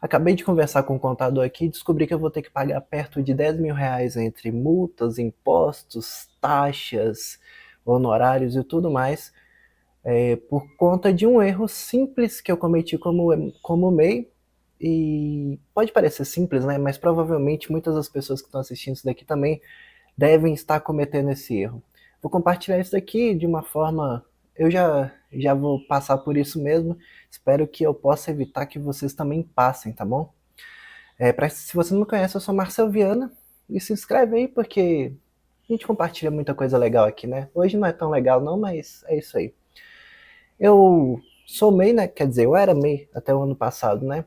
Acabei de conversar com o contador aqui e descobri que eu vou ter que pagar perto de R$ 10.000 entre multas, impostos, taxas, honorários e tudo mais, por conta de um erro simples que eu cometi como MEI. E pode parecer simples, né? Mas provavelmente muitas das pessoas que estão assistindo isso daqui também devem estar cometendo esse erro. Vou compartilhar isso daqui de uma forma. Eu já vou passar por isso mesmo. Espero que eu possa evitar que vocês também passem, tá bom? Se você não me conhece, eu sou Marcel Viana. E se inscreve aí, porque a gente compartilha muita coisa legal aqui, né? Hoje não é tão legal, não, mas é isso aí. Eu sou MEI, né? Quer dizer, eu era MEI até o ano passado, né?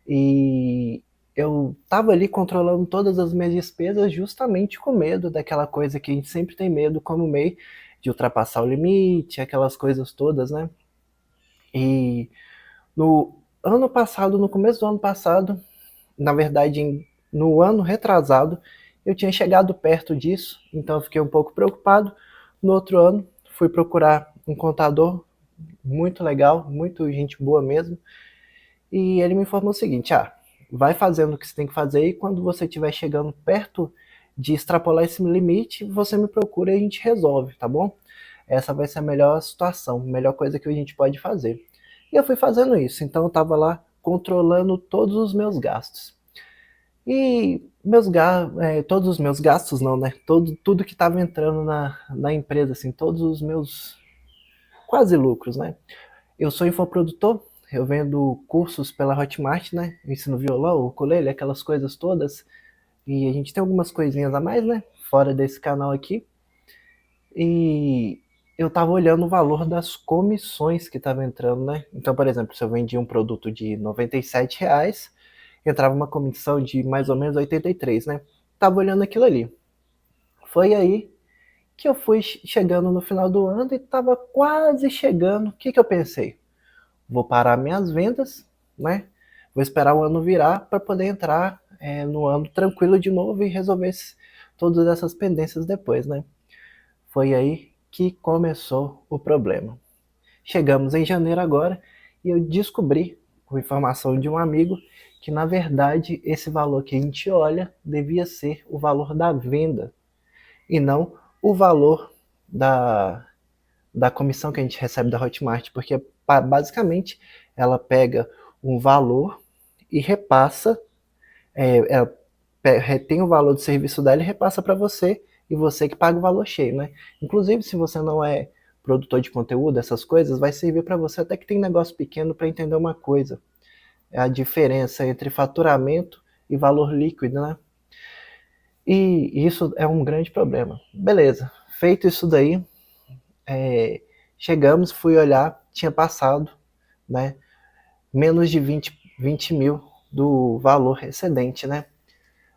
E eu tava ali controlando todas as minhas despesas justamente com medo daquela coisa que a gente sempre tem medo como MEI, de ultrapassar o limite, aquelas coisas todas, né? E no ano passado, no começo do ano passado, na verdade, no ano retrasado, eu tinha chegado perto disso, então eu fiquei um pouco preocupado. No outro ano, fui procurar um contador muito legal, muito gente boa mesmo, e ele me informou o seguinte: vai fazendo o que você tem que fazer e quando você estiver chegando perto de extrapolar esse limite, você me procura e a gente resolve, tá bom? Essa vai ser a melhor situação, a melhor coisa que a gente pode fazer. E eu fui fazendo isso, então eu estava lá controlando todos os meus gastos. E todos os meus gastos não, né? Tudo que estava entrando na empresa, assim, todos os meus quase lucros, né? Eu sou infoprodutor, eu vendo cursos pela Hotmart, né? Eu ensino violão, ukulele, aquelas coisas todas. E a gente tem algumas coisinhas a mais, né? Fora desse canal aqui. E eu tava olhando o valor das comissões que tava entrando, né? Então, por exemplo, se eu vendia um produto de R$ 97, entrava uma comissão de mais ou menos 83, né? Tava olhando aquilo ali. Foi aí que eu fui chegando no final do ano e tava quase chegando. O que que eu pensei? Vou parar minhas vendas, né? Vou esperar o ano virar para poder entrar no ano tranquilo de novo e resolver todas essas pendências depois, né? Foi aí que começou o problema. Chegamos em janeiro agora e eu descobri, com informação de um amigo, que na verdade esse valor que a gente olha devia ser o valor da venda e não o valor da, da comissão que a gente recebe da Hotmart, porque basicamente ela pega um valor e repassa, ela retém o valor do serviço dela e repassa para você, e você que paga o valor cheio, né? Inclusive, se você não é produtor de conteúdo, essas coisas, vai servir para você até que tem negócio pequeno para entender uma coisa: é a diferença entre faturamento e valor líquido, né? E isso é um grande problema. Beleza, feito isso daí, é, chegamos, fui olhar, tinha passado, né, menos de 20 mil do valor excedente, né?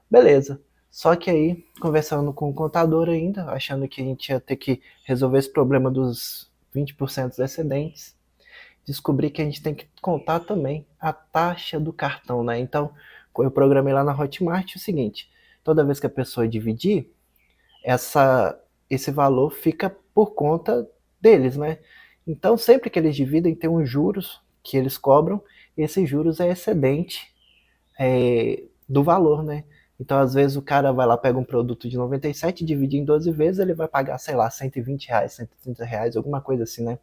Beleza. Só que aí, conversando com o contador ainda, achando que a gente ia ter que resolver esse problema dos 20% dos excedentes, descobri que a gente tem que contar também a taxa do cartão, né? Então, eu programei lá na Hotmart o seguinte: toda vez que a pessoa dividir, esse valor fica por conta deles, né? Então, sempre que eles dividem, tem uns juros que eles cobram, e esses juros é excedente do valor, né? Então, às vezes, o cara vai lá, pega um produto de 97, divide em 12 vezes, ele vai pagar, sei lá, R$ 120, R$ 130, alguma coisa assim, né?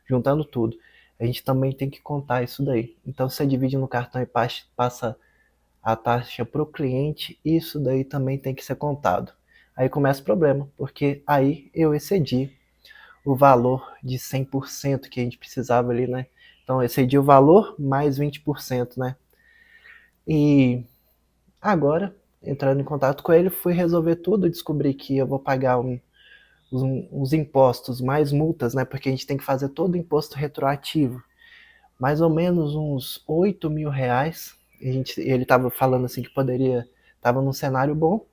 Juntando tudo. A gente também tem que contar isso daí. Então, se você divide no cartão e passa a taxa para o cliente, isso daí também tem que ser contado. Aí começa o problema, porque aí eu excedi o valor de 100% que a gente precisava ali, né? Então eu excedi o valor mais 20%, né? E agora, entrando em contato com ele, fui resolver tudo, descobri que eu vou pagar uns impostos, mais multas, né? Porque a gente tem que fazer todo o imposto retroativo. Mais ou menos uns R$ 8.000. Ele estava falando assim que poderia, estava num cenário bom.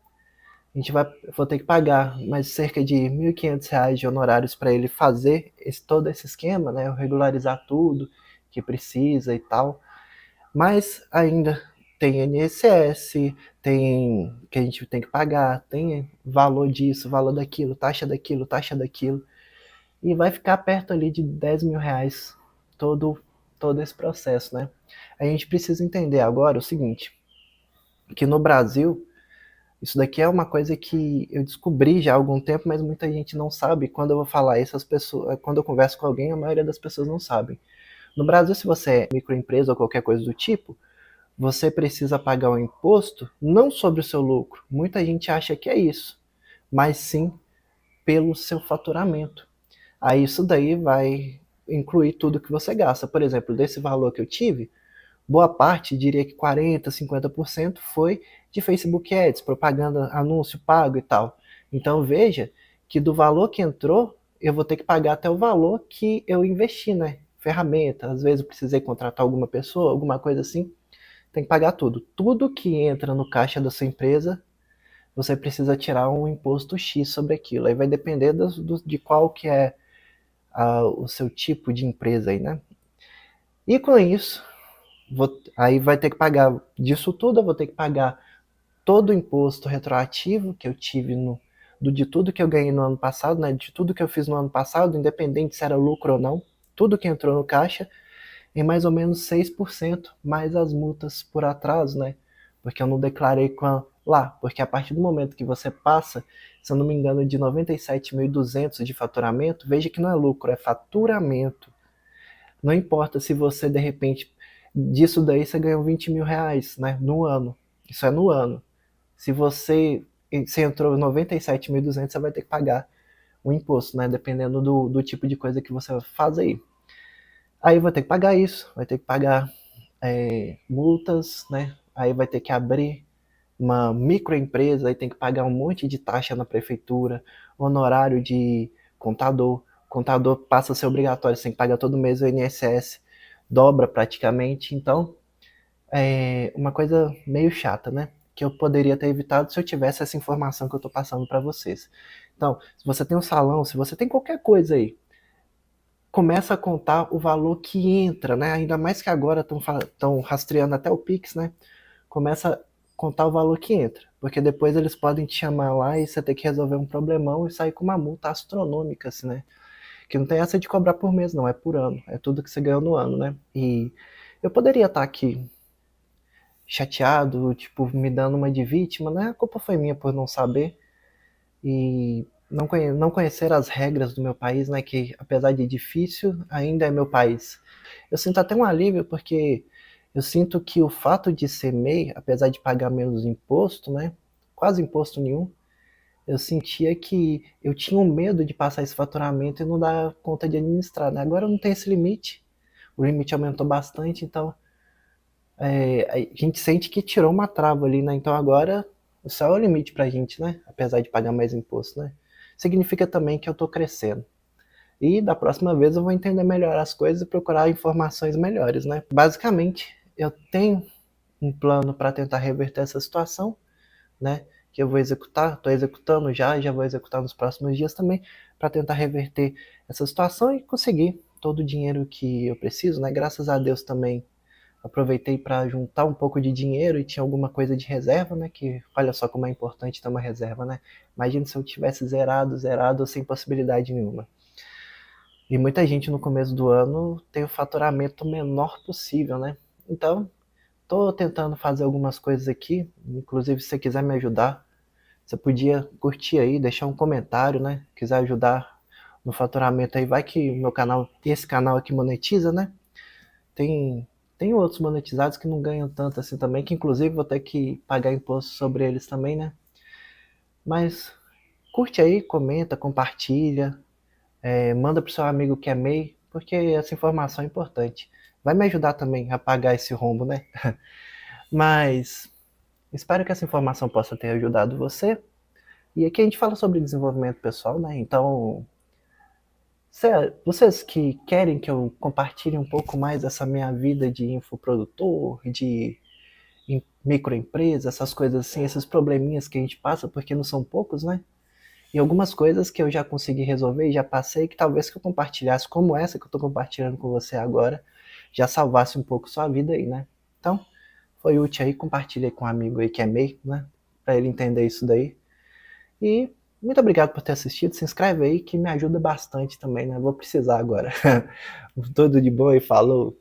Vou ter que pagar mais cerca de R$ 1.500 de honorários para ele fazer todo esse esquema, né? Regularizar tudo que precisa e tal. Mas ainda tem INSS, tem que a gente tem que pagar, tem valor disso, valor daquilo, taxa daquilo, taxa daquilo. E vai ficar perto ali de R$ 10.000 todo todo esse processo, né? A gente precisa entender agora o seguinte, que no Brasil, isso daqui é uma coisa que eu descobri já há algum tempo, mas muita gente não sabe. Quando eu vou falar isso, quando eu converso com alguém, a maioria das pessoas não sabem. No Brasil, se você é microempresa ou qualquer coisa do tipo, você precisa pagar um imposto não sobre o seu lucro. Muita gente acha que é isso, mas sim pelo seu faturamento. Aí isso daí vai incluir tudo que você gasta. Por exemplo, desse valor que eu tive, boa parte, diria que 40, 50% foi de Facebook Ads, propaganda, anúncio pago e tal. Então veja que do valor que entrou, eu vou ter que pagar até o valor que eu investi, né? Ferramenta, às vezes eu precisei contratar alguma pessoa, alguma coisa assim, tem que pagar tudo. Tudo que entra no caixa da sua empresa, você precisa tirar um imposto X sobre aquilo. Aí vai depender de qual que é o seu tipo de empresa aí, né? E com isso, aí vai ter que pagar disso tudo, eu vou ter que pagar todo o imposto retroativo que eu tive de tudo que eu ganhei no ano passado, né? De tudo que eu fiz no ano passado, independente se era lucro ou não, tudo que entrou no caixa, em mais ou menos 6% mais as multas por atraso, né? Porque eu não declarei lá, porque a partir do momento que você passa, se eu não me engano, de 97.200 de faturamento, veja que não é lucro, é faturamento. Não importa se você, de repente, disso daí você ganhou 20 mil reais, né, no ano. Isso é no ano. Se você entrou 97.200, você vai ter que pagar o imposto, né, dependendo do tipo de coisa que você faz aí. Aí vai ter que pagar isso, vai ter que pagar multas, né, aí vai ter que abrir uma microempresa, aí tem que pagar um monte de taxa na prefeitura, honorário de contador, contador passa a ser obrigatório, você tem que pagar todo mês o INSS, dobra praticamente, então é uma coisa meio chata, né? Que eu poderia ter evitado se eu tivesse essa informação que eu estou passando para vocês. Então, se você tem um salão, se você tem qualquer coisa aí, começa a contar o valor que entra, né? Ainda mais que agora estão rastreando até o Pix, né? Começa a contar o valor que entra, porque depois eles podem te chamar lá e você ter que resolver um problemão e sair com uma multa astronômica, assim, né? Que não tem essa de cobrar por mês, não, é por ano, é tudo que você ganhou no ano, né? E eu poderia estar aqui chateado, tipo, me dando uma de vítima, né? A culpa foi minha por não saber e não conhecer as regras do meu país, né? Que apesar de difícil, ainda é meu país. Eu sinto até um alívio porque eu sinto que o fato de ser MEI, apesar de pagar menos imposto, né? Quase imposto nenhum, eu sentia que eu tinha um medo de passar esse faturamento e não dar conta de administrar, né? Agora não tem esse limite, o limite aumentou bastante, então a gente sente que tirou uma trava ali, né? Então agora o céu é o limite pra gente, né? Apesar de pagar mais imposto, né? Significa também que eu tô crescendo. E da próxima vez eu vou entender melhor as coisas e procurar informações melhores, né? Basicamente, eu tenho um plano para tentar reverter essa situação, né? Que eu vou executar, estou executando já vou executar nos próximos dias também, para tentar reverter essa situação e conseguir todo o dinheiro que eu preciso, né? Graças a Deus também aproveitei para juntar um pouco de dinheiro e tinha alguma coisa de reserva, né? Que olha só como é importante ter uma reserva, né? Imagina se eu tivesse zerado, sem possibilidade nenhuma. E muita gente no começo do ano tem o faturamento menor possível, né? Então, tô tentando fazer algumas coisas aqui, inclusive se você quiser me ajudar, você podia curtir aí, deixar um comentário, né? Quiser ajudar no faturamento aí, vai que meu canal, esse canal aqui monetiza, né? Tem tem outros monetizados que não ganham tanto assim também, que inclusive vou ter que pagar imposto sobre eles também, né? Mas curte aí, comenta, compartilha, manda pro seu amigo que é MEI, porque essa informação é importante. Vai me ajudar também a pagar esse rombo, né? Mas espero que essa informação possa ter ajudado você. E aqui a gente fala sobre desenvolvimento pessoal, né? Então, vocês que querem que eu compartilhe um pouco mais dessa minha vida de infoprodutor, de microempresa, essas coisas assim, esses probleminhas que a gente passa, porque não são poucos, né? E algumas coisas que eu já consegui resolver e já passei, que talvez que eu compartilhasse, como essa que eu estou compartilhando com você agora, já salvasse um pouco sua vida aí, né? Então, foi útil aí, compartilhei com um amigo aí que é MEI, né? Para ele entender isso daí. E muito obrigado por ter assistido. Se inscreve aí que me ajuda bastante também, né? Vou precisar agora. Tudo de bom e falou!